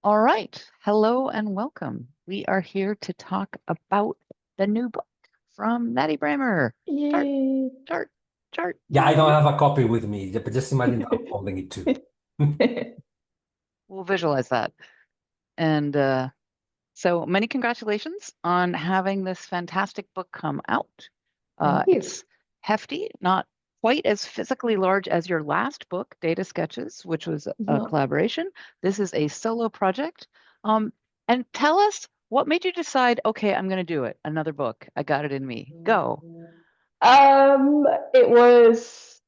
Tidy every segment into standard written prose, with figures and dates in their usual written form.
All right. Hello and welcome. We are here to talk about the new book from Nadieh Bremer. Chart, Yay. chart, chart. Yeah, I don't have a copy with me, but just imagine that I'm holding it too. We'll visualize that. And so many congratulations on having this fantastic book come out. Thank you. It's hefty, not quite as physically large as your last book, Data Sketches, which was a Mhm. collaboration. This is a solo project. And tell us what made you decide, okay, I'm going to do it. Another book. I got it in me. Go. Um, it was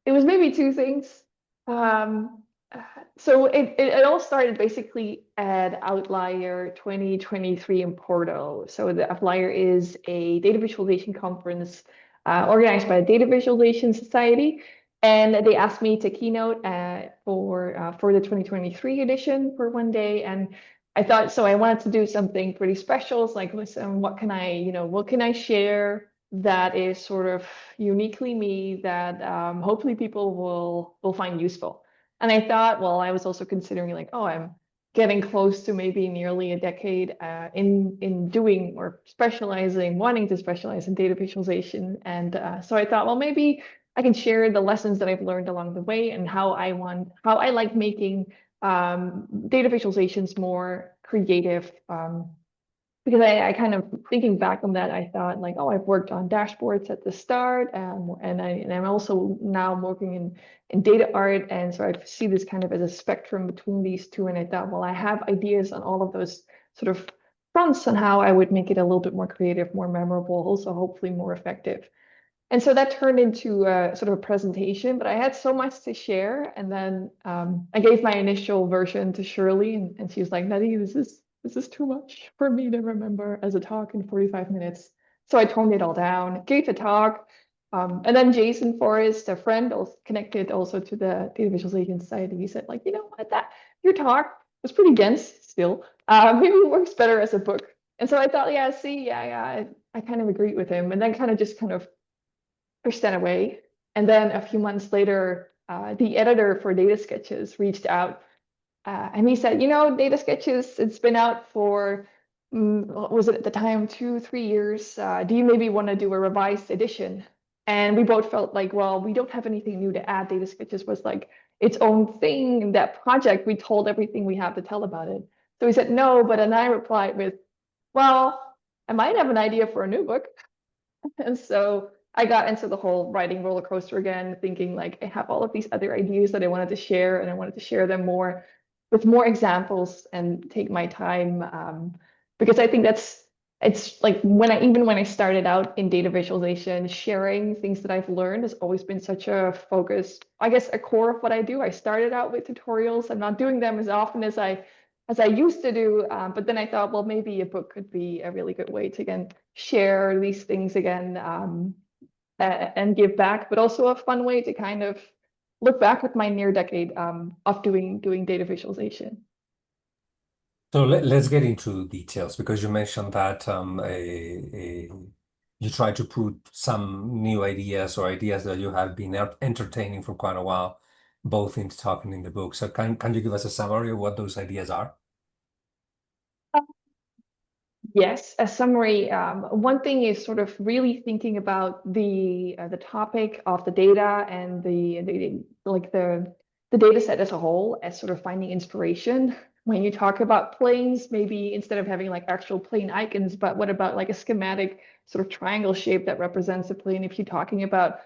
it was maybe two things. Um, uh, so it all started basically at Outlier 2023 in Porto. So the Outlier is a data visualization conference organized by the Data Visualization Society. And they asked me to keynote for the 2023 edition for one day. And I thought, so I wanted to do something pretty special. It's like, listen, what can what can I share that is sort of uniquely me that hopefully people will find useful. And I thought, well, I was also considering like, oh, I'm getting close to maybe nearly a decade in doing or specializing, wanting to specialize in data visualization. And so I thought, well, maybe I can share the lessons that I've learned along the way and how I like making data visualizations more creative. Because I kind of thinking back on that, I thought like, oh, I've worked on dashboards at the start, and I'm also now working in data art, and so I see this kind of as a spectrum between these two. And I thought, well, I have ideas on all of those sort of fronts on how I would make it a little bit more creative, more memorable, also hopefully more effective. And so that turned into a sort of a presentation, but I had so much to share. And then I gave my initial version to Shirley, and she was like, Nadieh, this is too much for me to remember as a talk in 45 minutes. So I toned it all down, gave a talk. And then Jason Forrest, a friend, also connected also to the Data Visualization Society, he said, like, you know what, that your talk was pretty dense still. Maybe it works better as a book. And so I thought, yeah, see, yeah, I kind of agreed with him. And then kind of pushed that away. And then a few months later, the editor for Data Sketches reached out and he said, you know, Data Sketches, it's been out for, what was it at the time, 2, 3 years. Do you maybe want to do a revised edition? And we both felt like, well, we don't have anything new to add. Data Sketches was like its own thing. In that project, we told everything we have to tell about it. So he said, no, but then I replied with, well, I might have an idea for a new book. And so I got into the whole writing roller coaster again, thinking like I have all of these other ideas that I wanted to share, and I wanted to share them more with more examples and take my time because I think it's like when I started out in data visualization, sharing things that I've learned has always been such a focus, I guess a core of what I do. I started out with tutorials. I'm not doing them as often as I used to do, but then I thought, well, maybe a book could be a really good way to again share these things again and give back, but also a fun way to kind of look back at my near decade of doing data visualization. So let's get into details because you mentioned that you try to put some new ideas or ideas that you have been entertaining for quite a while, both in the talk and in the book. So can you give us a summary of what those ideas are? Yes, a summary. One thing is sort of really thinking about the topic of the data and the data set as a whole as sort of finding inspiration. When you talk about planes, maybe instead of having like actual plane icons, but what about like a schematic sort of triangle shape that represents a plane? If you're talking about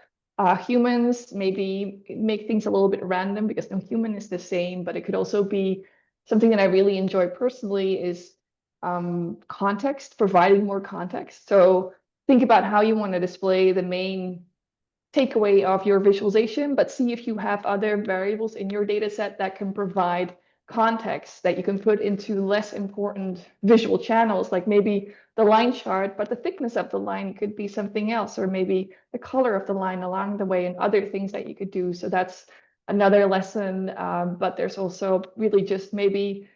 humans, maybe make things a little bit random because no human is the same, but it could also be something that I really enjoy personally is context, providing more context. So think about how you want to display the main takeaway of your visualization, but see if you have other variables in your data set that can provide context that you can put into less important visual channels, like maybe the line chart, but the thickness of the line could be something else, or maybe the color of the line along the way and other things that you could do. So that's another lesson. But there's also really just maybe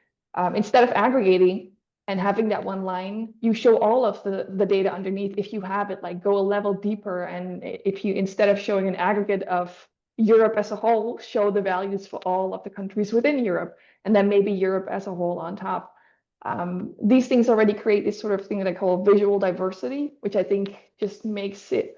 instead of aggregating and having that one line, you show all of the data underneath. If you have it, like go a level deeper. And if you, instead of showing an aggregate of Europe as a whole, show the values for all of the countries within Europe, and then maybe Europe as a whole on top. These things already create this sort of thing that I call visual diversity, which I think just makes it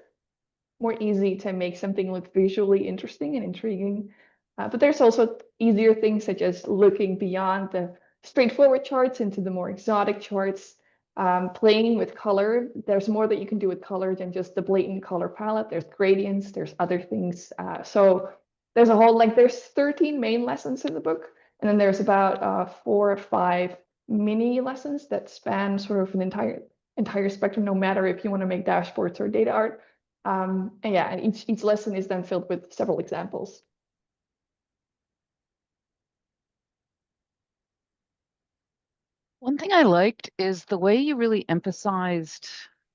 more easy to make something look visually interesting and intriguing. But there's also easier things such as looking beyond the straightforward charts into the more exotic charts, playing with color. There's more that you can do with color than just the blatant color palette. There's gradients, there's other things. So there's a whole, like there's 13 main lessons in the book, and then there's about 4 or 5 mini lessons that span sort of an entire spectrum, no matter if you want to make dashboards or data art. And yeah, and each lesson is then filled with several examples. One thing I liked is the way you really emphasized,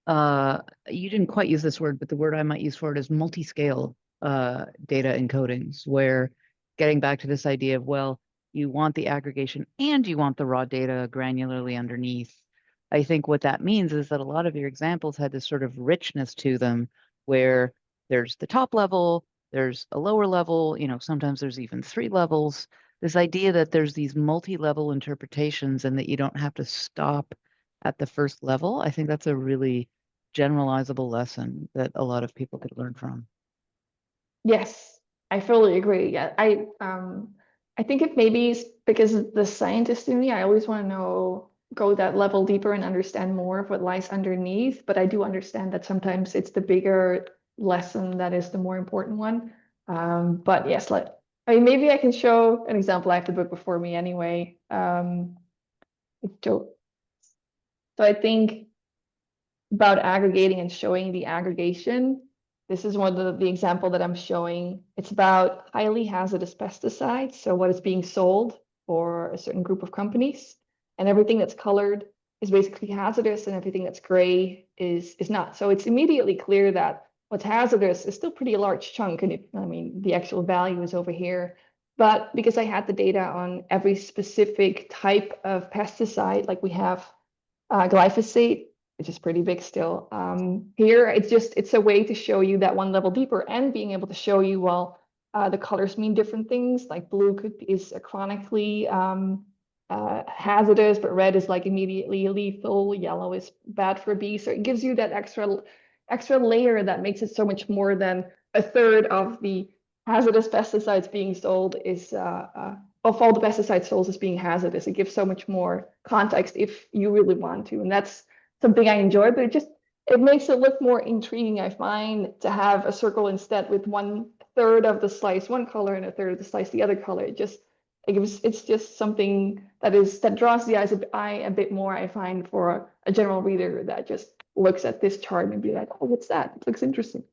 you didn't quite use this word, but the word I might use for it is multi-scale data encodings, where getting back to this idea of, well, you want the aggregation and you want the raw data granularly underneath. I think what that means is that a lot of your examples had this sort of richness to them, where there's the top level, there's a lower level, sometimes there's even 3 levels. This idea that there's these multi-level interpretations and that you don't have to stop at the first level, I think that's a really generalizable lesson that a lot of people could learn from. Yes, I fully agree. Yeah, I think it maybe is because the scientist in me, I always want to go that level deeper and understand more of what lies underneath. But I do understand that sometimes it's the bigger lesson that is the more important one. But yes, maybe I can show an example. I have the book before me anyway. So I think about aggregating and showing the aggregation. This is one of the example that I'm showing. It's about highly hazardous pesticides. So what is being sold for a certain group of companies, and everything that's colored is basically hazardous, and everything that's gray is not. So it's immediately clear that what's hazardous is still pretty large chunk, and the actual value is over here. But because I had the data on every specific type of pesticide, like we have glyphosate, which is pretty big still. Here, it's a way to show you that one level deeper, and being able to show you, well, the colors mean different things. Like blue is a chronically hazardous, but red is like immediately lethal. Yellow is bad for bees. So it gives you that extra layer that makes it so much more than a third of the hazardous pesticides being sold is of all the pesticides sold as being hazardous. It gives so much more context if you really want to, and that's something I enjoy. But it makes it look more intriguing, I find, to have a circle instead with 1/3 of the slice one color and 1/3 of the slice the other color. It's just something that draws the eye a bit more, I find, for a general reader that just looks at this chart and be like, oh, what's that? It looks interesting.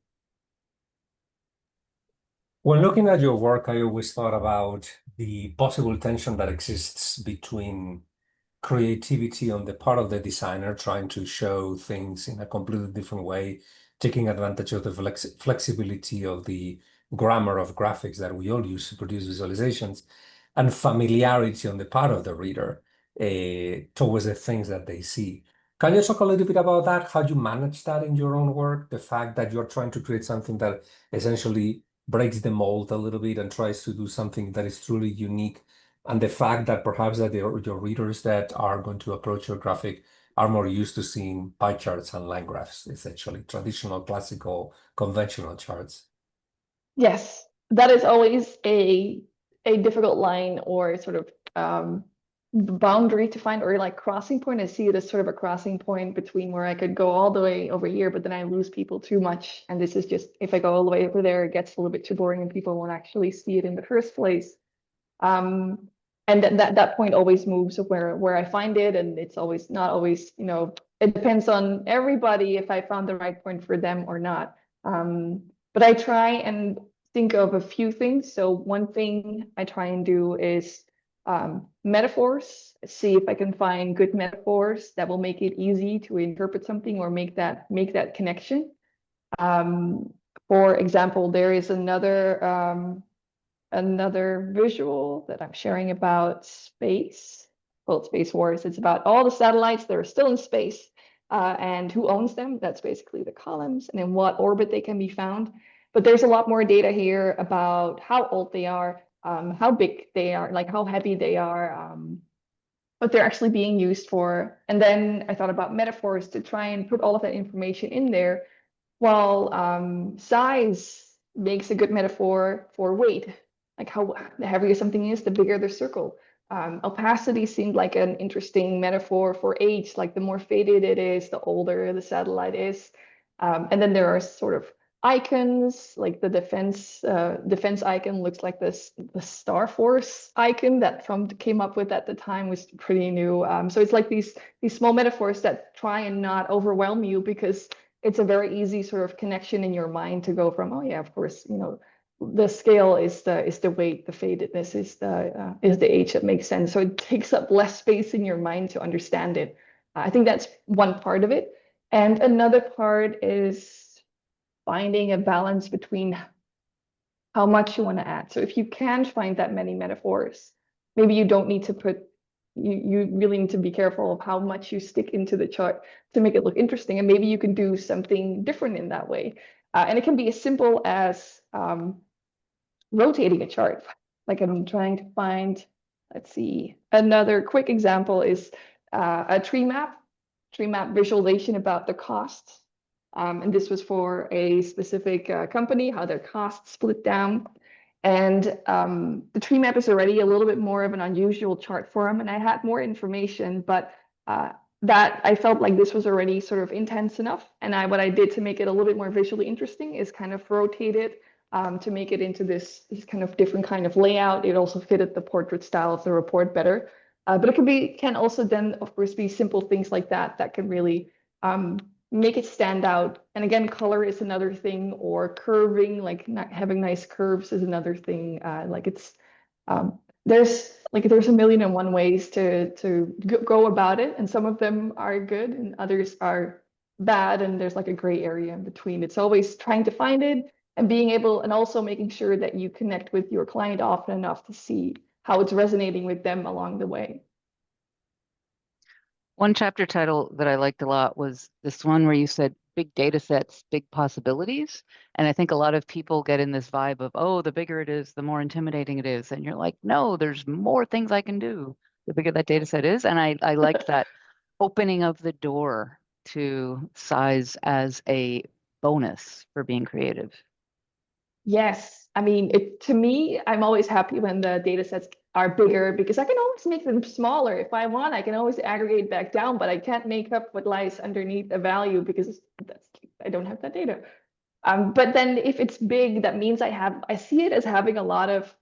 When looking at your work, I always thought about the possible tension that exists between creativity on the part of the designer, trying to show things in a completely different way, taking advantage of the flexibility of the grammar of graphics that we all use to produce visualizations, and familiarity on the part of the reader towards the things that they see. Can you talk a little bit about that? How you manage that in your own work? The fact that you're trying to create something that essentially breaks the mold a little bit and tries to do something that is truly unique, and the fact that perhaps that your readers that are going to approach your graphic are more used to seeing pie charts and line graphs, essentially traditional, classical, conventional charts. Yes, that is always a difficult line, or sort of boundary to find, or like crossing point. I see it as sort of a crossing point between where I could go all the way over here, but then I lose people too much. And this is just, if I go all the way over there, it gets a little bit too boring and people won't actually see it in the first place. And that point always moves of where I find it, and it's always not always, it depends on everybody if I found the right point for them or not. But I try and think of a few things. So one thing I try and do is metaphors, see if I can find good metaphors that will make it easy to interpret something or make that connection. For example, there is another visual that I'm sharing about space, called Space Wars. It's about all the satellites that are still in space and who owns them. That's basically the columns, and in what orbit they can be found. But there's a lot more data here about how old they are, how big they are, like how heavy they are, what they're actually being used for. And then I thought about metaphors to try and put all of that information in there. While size makes a good metaphor for weight, like how the heavier something is, the bigger the circle. Opacity seemed like an interesting metaphor for age, like the more faded it is, the older the satellite is. And then there are sort of icons, like the defense icon looks like the Star Force icon that Trump came up with at the time, was pretty new. So it's like these small metaphors that try and not overwhelm you, because it's a very easy sort of connection in your mind to go from, oh yeah, of course, the scale is the weight, the fadedness is the age. That makes sense. So it takes up less space in your mind to understand it. I think that's one part of it. And another part is finding a balance between how much you want to add. So if you can't find that many metaphors, maybe you don't need to put, you really need to be careful of how much you stick into the chart to make it look interesting. And maybe you can do something different in that way. And it can be as simple as rotating a chart. Like I'm trying to find, let's see, another quick example is a tree map visualization about the costs. And this was for a specific company, how their costs split down. And the tree map is already a little bit more of an unusual chart form, and I had more information, but that I felt like this was already sort of intense enough. And what I did to make it a little bit more visually interesting is kind of rotate it to make it into this kind of different kind of layout. It also fitted the portrait style of the report better. But it can also then, of course, be simple things like that that can really make it stand out. And again, color is another thing, or curving, like not having nice curves is another thing. Like it's there's a million and one ways to go about it, and some of them are good and others are bad, and there's like a gray area in between. It's always trying to find it and being able, and also making sure that you connect with your client often enough to see how it's resonating with them along the way. One chapter title that I liked a lot was this one where you said big data sets, big possibilities. And I think a lot of people get in this vibe of, oh, the bigger it is, the more intimidating it is. And you're like, no, there's more things I can do, the bigger that data set is. And I liked that opening of the door to size as a bonus for being creative. Yes, I mean, to me, I'm always happy when the data sets are bigger, because I can always make them smaller. If I want, I can always aggregate back down, but I can't make up what lies underneath a value because I don't have that data. But then if it's big, that means I see it as having a lot of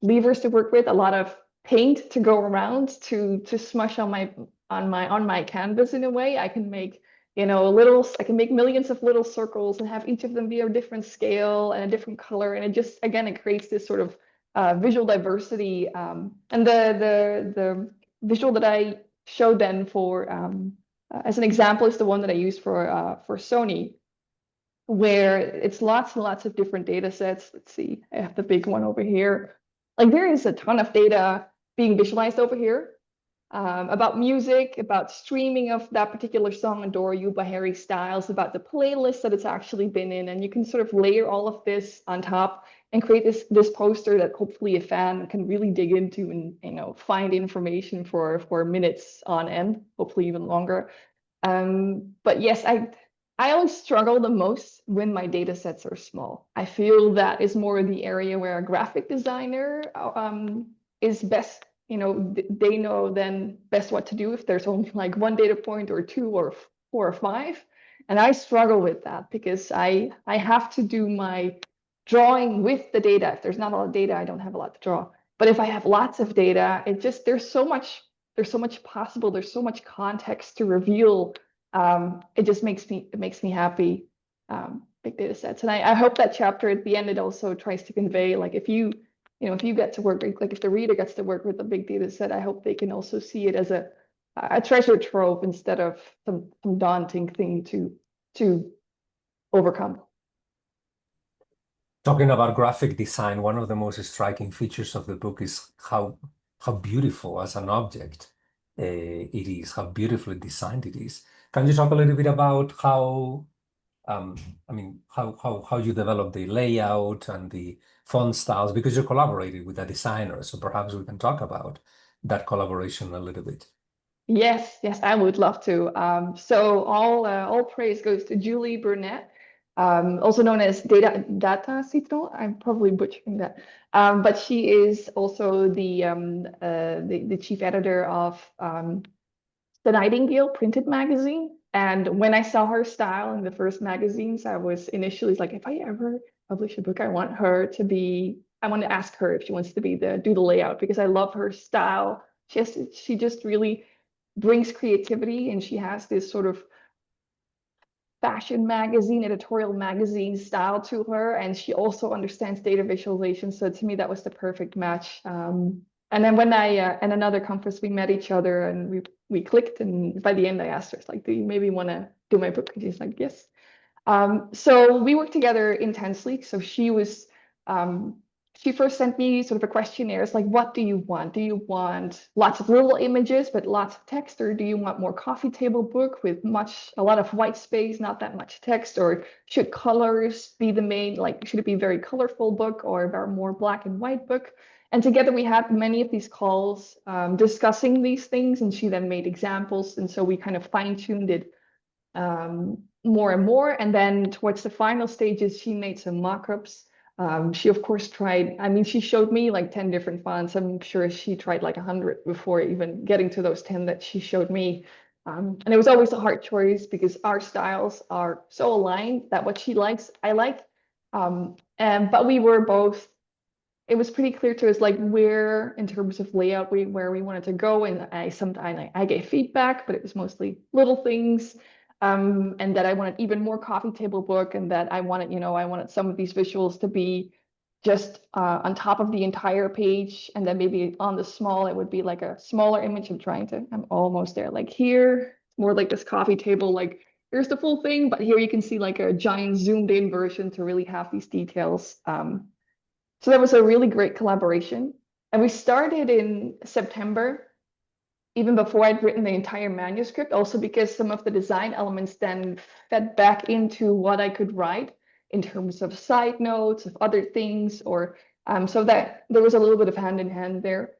levers to work with, a lot of paint to go around to smush on my canvas in a way. I can make I can make millions of little circles and have each of them be a different scale and a different color. And it just, again, it creates this sort of visual diversity. And the visual that I showed then for, as an example, is the one that I used for Sony, where it's lots and lots of different data sets. Let's see, I have the big one over here. Like there is a ton of data being visualized over here. About music, about streaming of that particular song, Adore You by Harry Styles, about the playlist that it's actually been in. And you can sort of layer all of this on top and create this poster that hopefully a fan can really dig into and find information for minutes on end, hopefully even longer. But yes, I always struggle the most when my data sets are small. I feel that is more the area where a graphic designer is best. They know then best what to do if there's only like one data point or two or four or five. And I struggle with that because I have to do my drawing with the data. If there's not a lot of data, I don't have a lot to draw. But if I have lots of data, there's so much possible, there's so much context to reveal. It just makes me happy. Big data sets. And I hope that chapter at the end, it also tries to convey, like, if you get to work, like if the reader gets to work with a big data set, I hope they can also see it as a treasure trove instead of some daunting thing to overcome. Talking about graphic design, one of the most striking features of the book is how beautiful as an object it is, how beautifully designed it is. Can you talk a little bit about how I mean, how you develop the layout and the font styles, because you collaborated with a designer. So perhaps we can talk about that collaboration a little bit. Yes, yes, I would love to. So all praise goes to Julie Brunet, also known as Data Citron. I'm probably butchering that, but she is also the chief editor of the Nightingale printed magazine. And when I saw her style in the first magazines, I was initially like, if I ever publish a book, I want to ask her if she wants to do the layout, because I love her style. She just really brings creativity, and she has this sort of fashion magazine, editorial magazine style to her. And she also understands data visualization. So to me, that was the perfect match. And then when I, at another conference, we met each other and we clicked. And by the end, I asked her, like, do you maybe want to do my book? And she's like, yes. So we worked together intensely. So she first sent me sort of a questionnaire. It's like, what do you want? Do you want lots of little images, but lots of text? Or do you want more coffee table book with a lot of white space, not that much text? Or should colors be the main, like, should it be a very colorful book or a more black and white book? And together we had many of these calls discussing these things. And she then made examples. And so we kind of fine-tuned it more and more. And then towards the final stages, she made some mock-ups. She, of course, she showed me like 10 different fonts. I'm sure she tried like 100 before even getting to those 10 that she showed me. And it was always a hard choice because our styles are so aligned that what she likes, I like. But we were both, it was pretty clear to us like where in terms of layout where we wanted to go. And I gave feedback, but it was mostly little things. And that I wanted even more coffee table book, and that I wanted some of these visuals to be just on top of the entire page, and then maybe on the small, it would be like a smaller image. I'm almost there. Like here, more like this coffee table, like here's the full thing, but here you can see like a giant zoomed in version to really have these details. So that was a really great collaboration. And we started in September, even before I'd written the entire manuscript, also because some of the design elements then fed back into what I could write in terms of side notes, of other things, or so that there was a little bit of hand in hand there.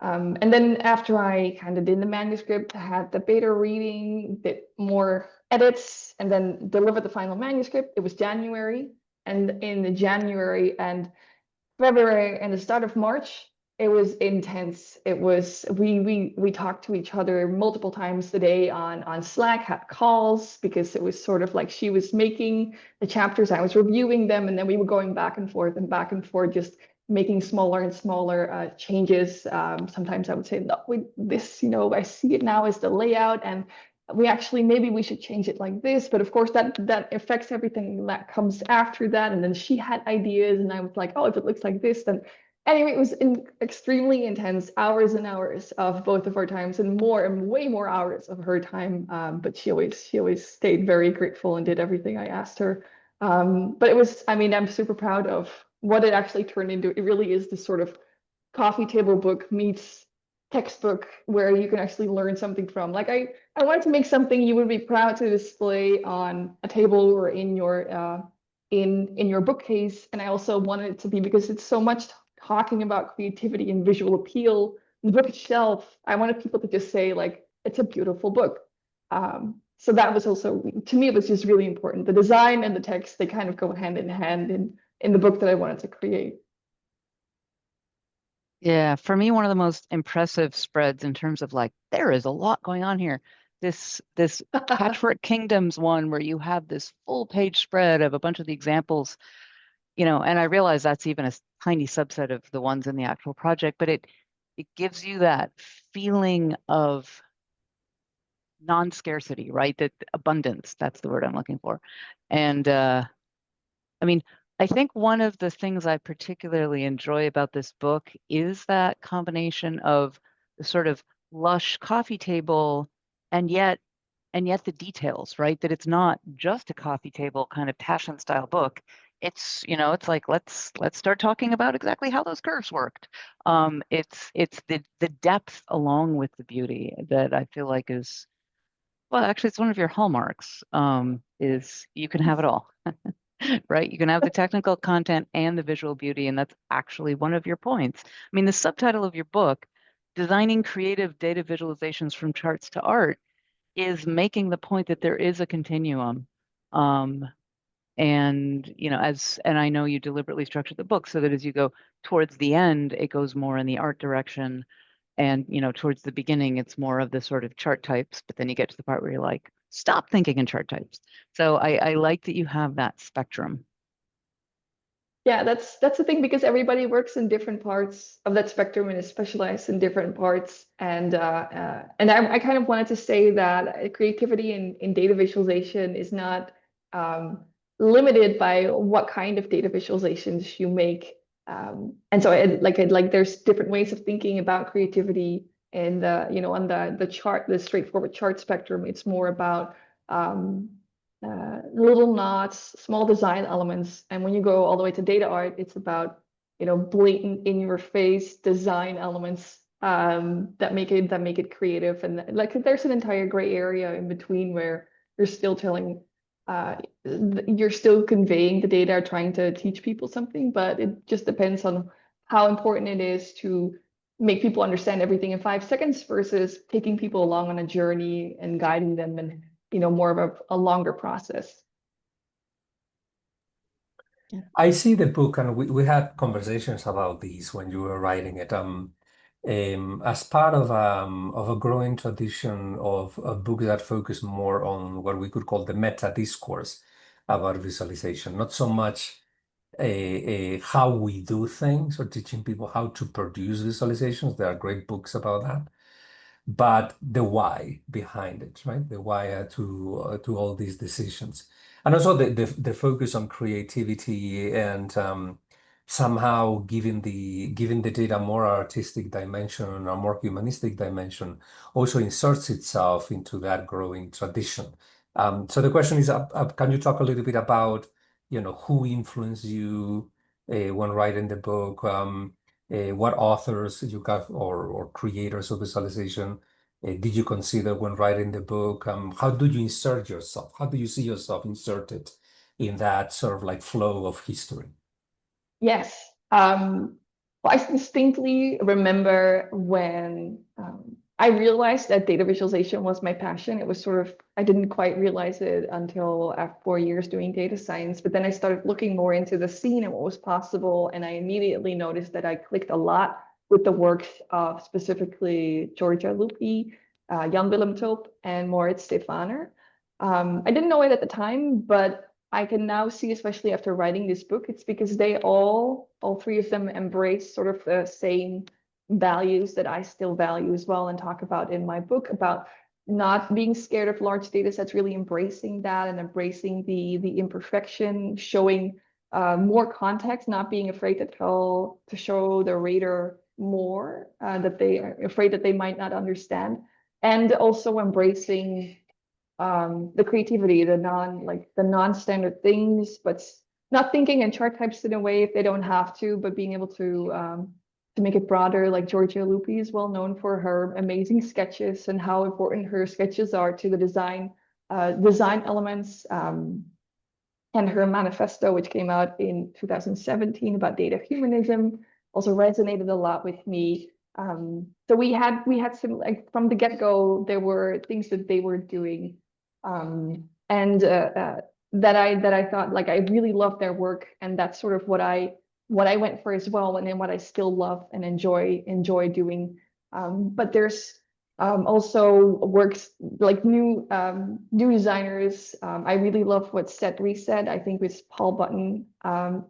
And then after I kind of did the manuscript, I had the beta reading, did more edits, and then delivered the final manuscript. It was January. And in the January and February and the start of March, it was intense. It was we talked to each other multiple times a day on Slack, had calls, because it was sort of like she was making the chapters, I was reviewing them, and then we were going back and forth, just making smaller and smaller changes. Sometimes I would say, no, this, I see it now as the layout, and maybe we should change it like this. But of course that affects everything that comes after that. And then she had ideas, and I was like, oh, if it looks like this, then anyway, it was extremely intense, hours and hours of both of our times, and way more hours of her time. But she always stayed very grateful and did everything I asked her. But I'm super proud of what it actually turned into. It really is this sort of coffee table book meets textbook where you can actually learn something from. Like I wanted to make something you would be proud to display on a table or in your bookcase. And I also wanted it to be, because it's so much talking about creativity and visual appeal, the book itself, I wanted people to just say like, it's a beautiful book. So that was also, to me, it was just really important. The design and the text, they kind of go hand in hand in the book that I wanted to create. Yeah, for me, one of the most impressive spreads in terms of like, there is a lot going on here. This Patchwork Kingdoms one where you have this full page spread of a bunch of the examples, and I realize that's even a tiny subset of the ones in the actual project, but it gives you that feeling of non-scarcity, right? That abundance, that's the word I'm looking for. And I think one of the things I particularly enjoy about this book is that combination of the sort of lush coffee table and yet the details, right? That it's not just a coffee table kind of passion style book. It's like let's start talking about exactly how those curves worked. It's the depth along with the beauty that I feel like is Well, actually, it's one of your hallmarks, is you can have it all, right? You can have the technical content and the visual beauty, and that's actually one of your points. I mean, the subtitle of your book, Designing Creative Data Visualizations from Charts to Art, is making the point that there is a continuum. And, and I know you deliberately structured the book so that as you go towards the end, it goes more in the art direction. And, towards the beginning, it's more of the sort of chart types, but then you get to the part where you're like, stop thinking in chart types. So I like that you have that spectrum. Yeah, that's the thing, because everybody works in different parts of that spectrum and is specialized in different parts. And I kind of wanted to say that creativity in data visualization is not limited by what kind of data visualizations you make. And so there's different ways of thinking about creativity. And on the chart, the straightforward chart spectrum, it's more about little knots, small design elements. And when you go all the way to data art, it's about, blatant in your face design elements that make it creative. And like there's an entire gray area in between where you're still you're still conveying the data, or trying to teach people something, but it just depends on how important it is to make people understand everything in 5 seconds versus taking people along on a journey and guiding them, and more of a longer process. Yeah. I see the book, and we had conversations about these when you were writing it. As part of a growing tradition of books that focus more on what we could call the meta-discourse about visualization, not so much how we do things or teaching people how to produce visualizations. There are great books about that, but the why behind it, right? The why to all these decisions, and also the focus on creativity and somehow giving the data more artistic dimension or more humanistic dimension also inserts itself into that growing tradition. So the question is, can you talk a little bit about who influenced you when writing the book? What authors you got or creators of visualization did you consider when writing the book? How do you insert yourself? How do you see yourself inserted in that sort of like flow of history? Yes. Well, I distinctly remember when I realized that data visualization was my passion. It was sort of, I didn't quite realize it until after 4 years doing data science, but then I started looking more into the scene and what was possible. And I immediately noticed that I clicked a lot with the works of specifically Giorgia Lupi, Jan Willem Tulp, and Moritz Stefaner. I didn't know it at the time, but I can now see, especially after writing this book, it's because they all 3 of them embrace sort of the same values that I still value as well and talk about in my book, about not being scared of large data sets, really embracing that and embracing the imperfection, showing more context, not being afraid to show the reader more that they are afraid that they might not understand, and also embracing the creativity, the non-standard things, but not thinking in chart types in a way if they don't have to, but being able to make it broader. Like Giorgia Lupi is well known for her amazing sketches and how important her sketches are to the design elements. And her manifesto, which came out in 2017 about data humanism, also resonated a lot with me. So we had some, like, from the get-go, there were things that they were doing, and that I thought, like, I really loved their work, and that's sort of what I went for as well, and then what I still love and enjoy doing. But there's also works like new designers. I really love what Set Reset, I think with Paul Button,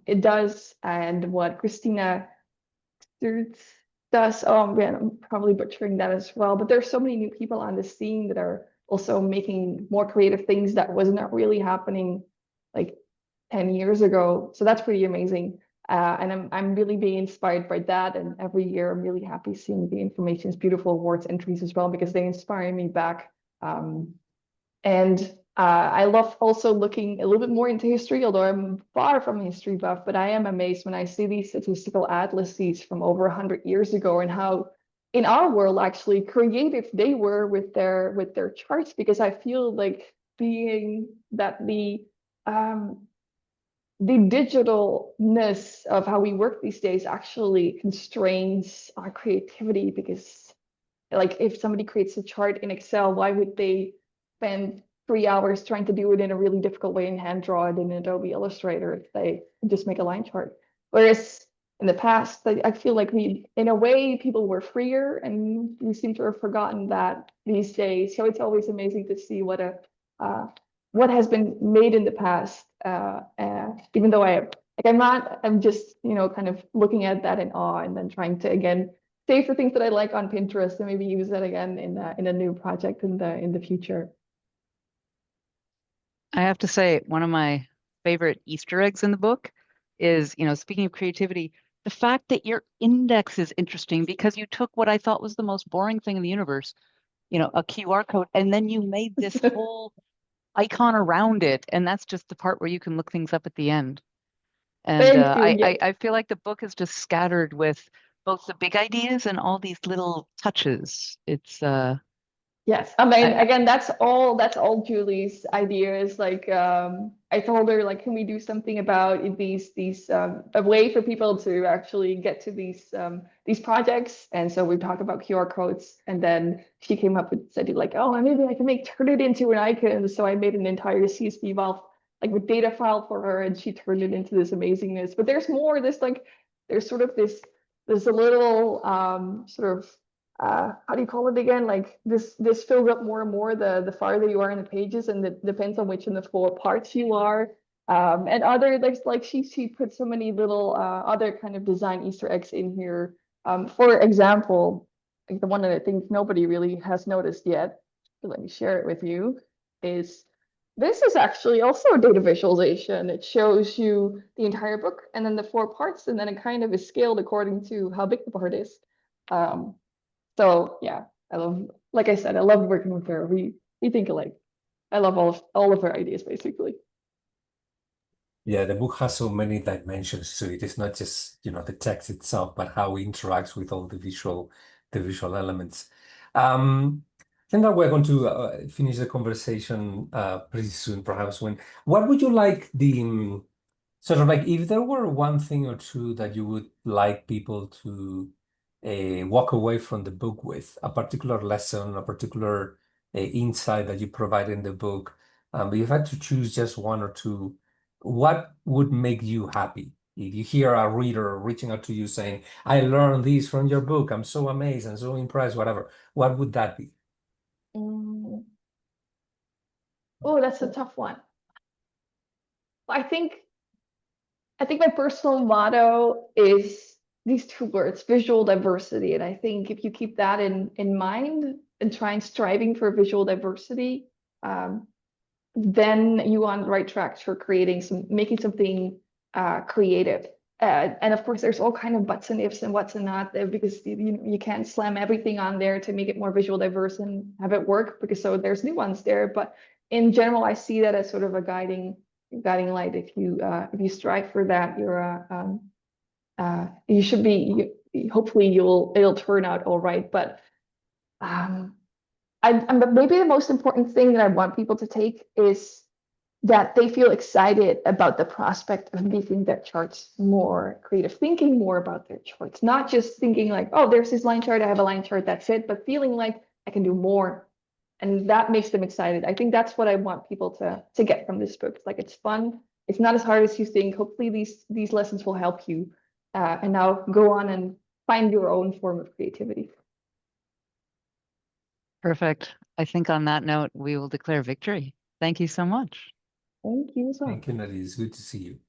it does, and what Christina does. Oh man, I'm probably butchering that as well. But there's so many new people on the scene that are also making more creative things that was not really happening like 10 years ago. So that's pretty amazing. And I'm really being inspired by that. And every year I'm really happy seeing the Information's Beautiful Awards entries as well, because they inspire me back. And I love also looking a little bit more into history, although I'm far from a history buff, but I am amazed when I see these statistical atlases from over 100 years ago and how in our world, actually creative they were with their charts, because I feel like being that the digitalness of how we work these days actually constrains our creativity, because like if somebody creates a chart in Excel, why would they spend 3 hours trying to do it in a really difficult way and hand draw it in Adobe Illustrator if they just make a line chart? Whereas in the past, I feel like in a way, people were freer, and we seem to have forgotten that these days. So it's always amazing to see what has been made in the past. Even though I'm just, kind of looking at that in awe, and then trying to again save the things that I like on Pinterest and maybe use that again in a new project in the future. I have to say, one of my favorite Easter eggs in the book is, speaking of creativity, the fact that your index is interesting because you took what I thought was the most boring thing in the universe, a QR code, and then you made this whole icon around it. And that's just the part where you can look things up at the end. And Thank you. Yeah. I feel like the book is just scattered with both the big ideas and all these little touches. It's Yes, I mean, I, again, that's all Julie's ideas. Like, I told her, like, can we do something about these a way for people to actually get to these projects? And so we talked about QR codes, and then she came up with said like, oh, maybe I can turn it into an icon. So I made an entire CSV file, like with data file for her, and she turned it into this amazingness. But there's more. There's sort of this a little sort of how do you call it again? Like this fills up more and more the farther you are in the pages, and it depends on which in the 4 parts you are. And other like she put so many little other kind of design Easter eggs in here. For example, like the one that I think nobody really has noticed yet, so let me share it with you, is this is actually also a data visualization. It shows you the entire book and then the 4 parts, and then it kind of is scaled according to how big the part is. So yeah, like I said, I love working with her. We think alike. I love all of her ideas basically. Yeah, the book has so many dimensions to it. It's not just, the text itself, but how it interacts with all the visual elements. I think that we're going to finish the conversation pretty soon, perhaps. What would you like sort of like, if there were one thing or two that you would like people to walk away from the book with, a particular lesson, a particular insight that you provide in the book, but you had to choose just one or two, what would make you happy? If you hear a reader reaching out to you saying, I learned this from your book, I'm so amazed and so impressed, whatever, what would that be? Oh, that's a tough one. I think my personal motto is these 2 words, visual diversity. And I think if you keep that in mind and try and striving for visual diversity, then you on the right track for making something creative. And of course, there's all kind of buts and ifs and what's and not there, because you can't slam everything on there to make it more visual diverse and have it work, because so there's nuance there. But in general, I see that as sort of a guiding light. If you strive for that, you should be. Hopefully, it'll turn out all right. But maybe the most important thing that I want people to take is that they feel excited about the prospect of making their charts more creative, thinking more about their charts, not just thinking like, oh, there's this line chart, I have a line chart, that's it, but feeling like I can do more. And that makes them excited. I think that's what I want people to get from this book. It's like, it's fun. It's not as hard as you think. Hopefully these lessons will help you. And now go on and find your own form of creativity. perfect. I think on that note, we will declare victory. Thank you so much. Thank you as well. Thank you, Nadieh. It's good to see you.